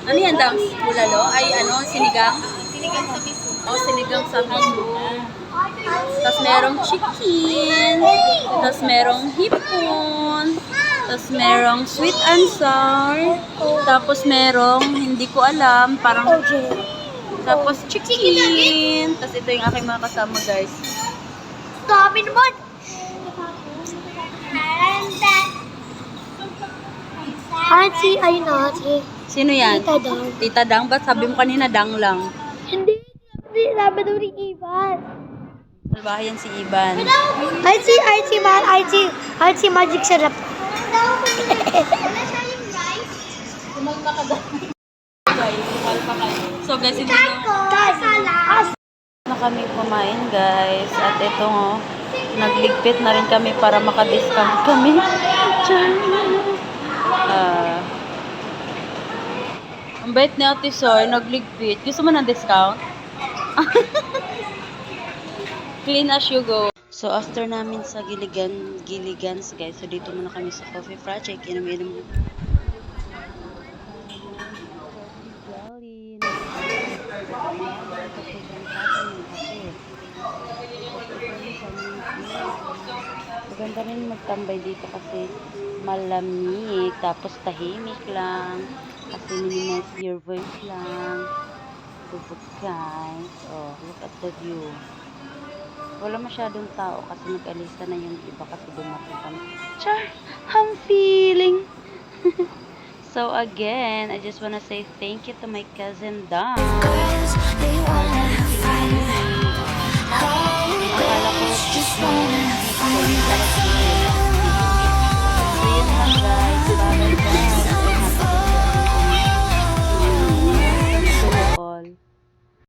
Ano yan, Dams? Bulalo? Ay, ano, sinigang? Sinigang sa miso. O, sinigang sa miso. Tapos merong chicken. Tapos merong hipon. Tapos merong sweet and sour. Tapos merong, hindi ko alam, parang... Tapos chicken. Tapos ito yung aking mga kasama, guys. Dami naman! Auntie, ay nati. Sino yan? Tita Dang. Tita Dang? Ba't sabi mo kanina Dang lang? Hindi, sabi daw ni Ivan. Salbahe yan si Ivan. Archie, magic sarap. So guys, ito na kami kumain, guys. At ito oh, nagligpit na rin kami para maka-discount kami. Ang bait ni Ate Soy, nagligpit. Gusto mo ng discount? Clean as you go. So after namin sa Giligans, guys, so dito muna kami sa Coffee Project. Inom-inom. Maganda rin magtambay dito kasi malamig, tapos tahimik lang, kasi minimize your voice lang. So guys, oh, look at the view. Wala masyadong tao kasi nag-alista na yung iba kasi dumating kami. Char, I'm feeling. So again, I just wanna say thank you to my cousin Dom. Akala ko